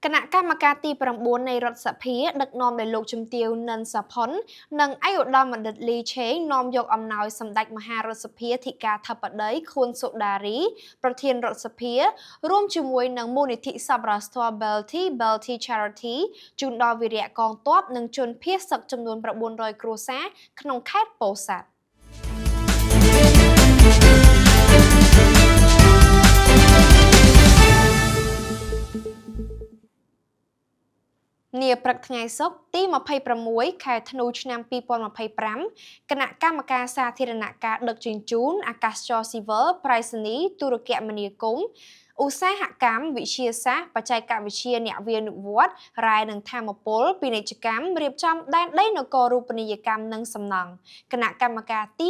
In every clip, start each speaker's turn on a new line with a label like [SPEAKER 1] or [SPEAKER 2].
[SPEAKER 1] គណៈកម្មការទី9នៃរដ្ឋសភាដឹកនាំដោយលោកជំទាវ និន សាផុននិងឯកឧត្តមបណ្ឌិតលីឆេងនាំយកអំណោយសម្ដេចមហារដ្ឋសភាធិការធិបតីខួនសុដារីប្រធានរដ្ឋសភារួមជាមួយនឹងមូលនិធិសប្បុរសធម៌ Belty Charity ជូនដល់វីរៈកងទ័ពនិងជនភៀសសឹកចំនួន900គ្រួសារក្នុងខេត្តពោធិ៍សាត់នាព្រឹកថ្ងៃសុក្រទី26ខែធ្នូឆ្នាំ2025គណៈកម្មការសាធារណការដឹកជញ្ជូនអាកាសចរស៊ីវិលប្រៃសណីទូរគមនាគមន៍ឧស្សាហកម្មវិទ្យាសាស្ត្របច្ចេកវិទ្យាអ្នកវានុវត្តន៍រ៉ែនិងធម្មពលពាណិជ្ជកម្មរៀបចំដែនដីនគររូបនីយកម្មនិងសំណង់គណៈកម្មការទី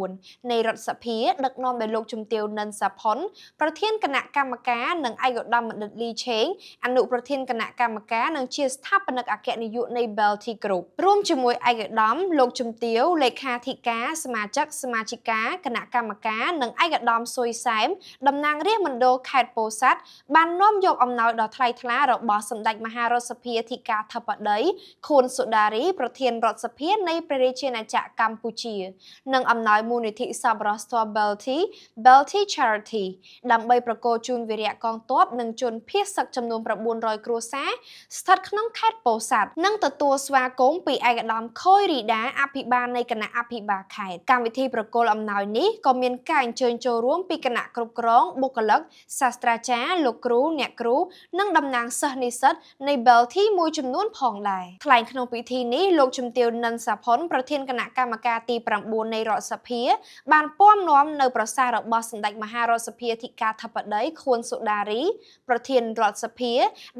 [SPEAKER 1] 9នៃរដ្ឋសភាដឹកនាំដោយលោកជំទាវ និន សាផុនប្រធានគណៈកម្មការនិងឯកឧត្តមបណ្ឌិតលីឆេងអនុប្រធានគណៈកម្មការនិងជាស្ថាបនិកអគ្គនាយកនៃ Belty Group រួមជាមួយឯកឧត្តមលោកជំទាវលេខាធិការសមាជិកសមាជិកាគណៈកម្មការនិងឯកឧត្តមស៊ុយសែមតំណាងរាស្ត្រមណ្ឌលខេត្តពោធិ៍សាត់បាននាំយកអំណោយដ៏ថ្លៃថ្លារបស់សម្ដេចមហារដ្ឋសភាធិការធិបតីខួនសុដារីប្រធានរដ្ឋសភានៃព្រះរាជាណាចក្រកម្ពុជានិងអំណោយមូលនិធិសប្បុរសធម៌ Belty Charity ដើម្បីប្រគល់ជូនវីរៈកងទ័ពនិងជនភៀសសឹកចំនួន900គ្រួសារស្ថិតក្នុងខេត្តពោធិ៍សាត់និងទទួលស្វាគមន៍ពីឯកឧត្តមខុយរីដាអភិបាលនៃគណៈអភិបាលខេត្តកម្មវិធីប្រគល់អំណោយនេះក៏មានការអញ្ជើញចូលរួមពីគណៈគ្រប់គ្រងបុគ្គលិកសាស្ត្រាចារ្យលោកគ្រូអ្នកគ្រូនិងតំណាងសិស្សនិស្សិតនៃ Belty មួយចំនួនផងដែរថ្លែងក្នុងពិធីនេះលោកជំទាវ និន សាផុនប្រធានគណៈកម្មការទី9នៃរដ្ឋសភាបានពំនាំនៅប្រសាសន៍របស់សម្ដេចមហារដ្ឋសភាធិការធិបតីខួនសុដារីប្រធានរដ្ឋសភា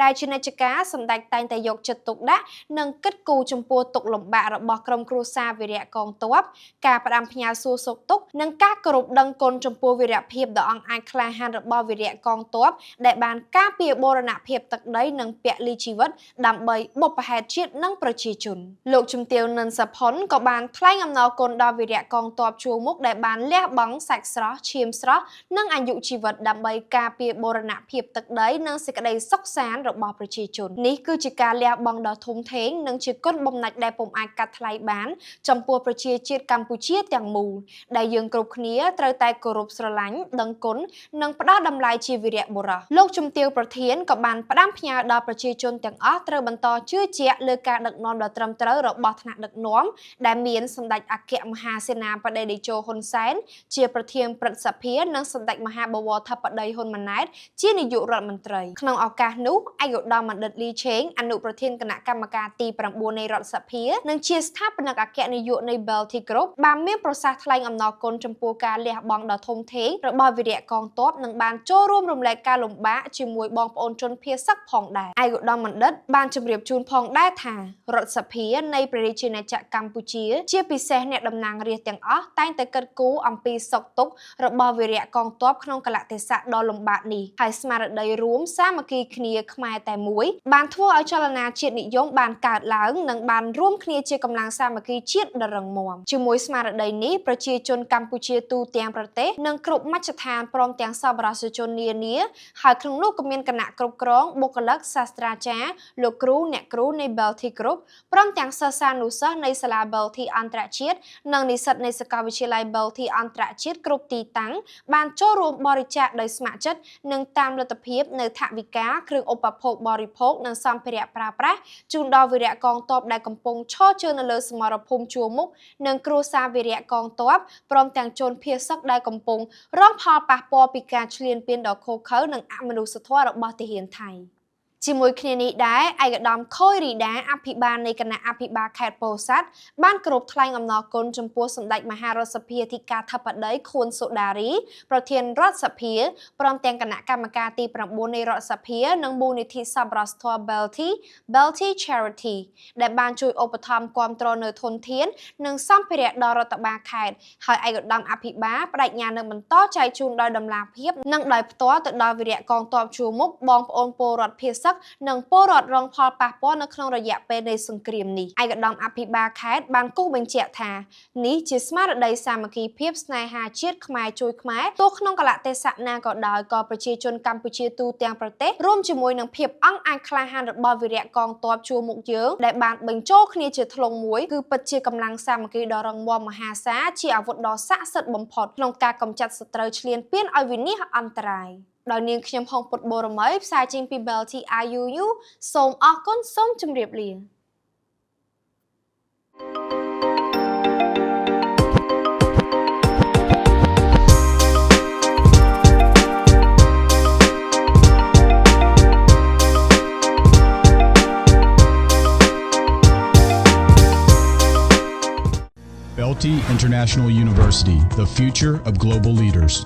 [SPEAKER 1] ដែលជានិច្ចការសម្ដេចតែងតែយកចិត្តទុកដាក់និងគិតគូរចំពោះទុក្ខលំបាករបស់ក្រុមគ្រួសារវីរៈកងទ័ពការផ្ដាំផ្ញើសួរសុខទុក្ខនិងការគោរពដឹងគុណចំពោះវីរភាពដ៏អង់អាចក្លាហានរបស់វីរៈកងទ័ពដែលបានការពារបូរណភាពទឹកដីនិងពលីជីវិតដើម្បីបុព្វហេតុជាតិនិងប្រជាជនលោកជំទាវ និន សាផុនក៏បានថ្លែងអំណរគុណដល់វីរៈកងទ័ពជួរមុខដែលបានលះបង់សាច់ស្រស់ឈាមស្រស់និងអាយុជីវិតដើម្បីការពារបូរណភាពទឹកដីនិងសេចក្តីសុខសាន្តរបស់ប្រជាជននេះគឺជាការលះបង់ដ៏ធំធេងនិងជាគុណបំណាច់ដែលពុំអាចកាត់ថ្លៃបានចំពោះប្រជាជាតិកម្ពុជាទាំងមូលដែលយើងគ្រប់គ្នាត្រូវតែគោរពស្រឡាញ់ដឹងគុណនិងផ្ដល់តម្លៃជាវីរៈបុរសលោកជំទាវប្រធានក៏បានផ្ដាំផ្ញើដល់ប្រជាជនទាំងអស់ត្រូវបន្តជឿជាក់លើការដឹកនាំដ៏ត្រឹមត្រូវរបស់ថ្នាក់ដឹកនាំដែលមានសម្ដេចអគ្គមហាសេនាបតីតេជោហ៊ុនសែនជាប្រធានព្រឹទ្ធសភានិងសម្ដេចមហាបវរធិបតីហ៊ុនម៉ាណែតជានាយករដ្ឋមន្ត្រីក្នុងឱកាសនោះឯកឧត្តមបណ្ឌិតលីឆេងអនុប្រធានគណៈកម្មការទី9នៃរដ្ឋសភានិងជាស្ថាបនិកអគ្គនាយកនៃ Belty Group បានមានប្រសាសន៍ថ្លែងអំណរគុណចំពោះការលះបង់ដ៏ធំធេងរបស់វីរៈកងទ័ពនិងបានចូលរួមរំលែកការលំបាកជាមួយបងប្អូនជនភៀសសឹកផងដែរឯកឧត្តមបណ្ឌិតបានជម្រាបជូនផងដែរថារដ្ឋសភានៃព្រះរាជាណាចក្រកម្ពុជាជាពិសេសអ្នកតំណាងរាស្ត្រទាំងអស់តែងតែគិតគូរអំពីសុខទុក្ខរបស់វីរៈកងទ័ពក្នុងកលៈទេសៈដ៏លំបាកនេះហើយស្មារតីរួមសាមគ្គីគ្នាខ្មែរតែមួយបានធ្វើឲ្យចលនាជាតិនិយមបានកើតឡើងនិងបានរួមគ្នាជាកម្លាំងសាមគ្គីជាតិដ៏រឹងមាំជាមួយស្មារតីនេះប្រជាជនកម្ពុជាទូទាំងប្រទេសនិងគ្រប់មជ្ឈដ្ឋានព្រមទាំងសប្បុរសជននានាហើយក្នុងនោះក៏មានគណៈគ្រប់គ្រងបុគ្គលិកសាស្ត្រាចារ្យលោកគ្រូអ្នកគ្រូនៃ Belty Group ព្រមទាំងសិស្សានុសិស្សនៃសាលា Belty អន្តរជាតិនិងនិស្សិតនៃសាកលវិទ្យាល័យ Belty អន្តរជាតិគ្រប់ទីតាំងបានចូលរួមបរិច្ចាគដោយស្ម័គ្រចិត្តនិងតាមលទ្ធភាពនៅថវិកាគ្រឿងឧបភោគបរិភោគនិងសម្ភារៈប្រើប្រាស់ជូនដល់វីរៈកងទ័ពដែលកំពុងឈរជើងនៅលើសមរភូមិជួរមុខនិងគ្រួសារវីរៈកងទ័ពព្រមទាំងជនភៀសសឹកដែលកំពុងរងផលប៉ះពាល់ពីការឈ្លានពានដ៏ឃោរឃៅនិងអមនុស្សធម៌របស់ទាហានថៃជាមួយគ្នានេះដែរឯកឧត្តមខុយរីដាអភិបាលនៃគណៈអភិបាលខេត្តពោធិ៍សាត់បានគោរពថ្លែងអំណរគុណចំពោះសម្ដេចមហារដ្ឋសភាធិការធិបតីខួនសុដារីប្រធានរដ្ឋសភាព្រមទាំងគណៈកម្មការទី9នៃរដ្ឋសភានិងមូលនិធិសប្បុរសធម៌ Belty Charity ដែលបានជួយឧបត្ថម្ភគាំទ្រនៅធនធាននិងសម្ភារៈដល់រដ្ឋបាលខេត្តហើយឯកឧត្តមអភិបាលបដិញ្ញានឹងបន្តចែកជូនដោយតម្លាភាពនិងដោយផ្ទាល់ទៅដល់វីរៈកងទ័ពជួរមុខបងប្អូនពលរដ្ឋភៀស កនិងពលរដ្ឋរងផលប៉ះពាល់នៅក្នុងរយៈពេលនៃសង្គ្រាមនេះឯកឧត្តមអភិបាលខេត្តបានគូសបញ្ជាក់ថានេះជាស្មារតីសាមគ្គីភាពស្នេហាជាតិខ្មែរជួយខ្មែរទោះក្នុងកលៈទេសៈណាក៏ដោយក៏ប្រជាជនកម្ពុជាទូទាំងប្រទេសរួមជាមួយនឹងភាពអង់អាចក្លាហានរបស់វីរៈកងទ័ពជួរមុខយើងដែលបានបញ្ចូលគ្នាជាធ្លុងមួយគឺពិតជាកម្លាំងសាមគ្គីដ៏រឹងមាំមហាសាលជាអាវុធដ៏ស័ក្តិសិទ្ធិបំផុតក្នុងការកម្ចាត់សត្រូវឈ្លានពានឲ្យវិនាសអន្តរាយដោយនាងខ្ញុំហុងពុតបូរមីផ្សាយចេញពី Belty IUU សូមអរគុណសូមជម្រាបលា
[SPEAKER 2] Belty International University, the future of global leaders.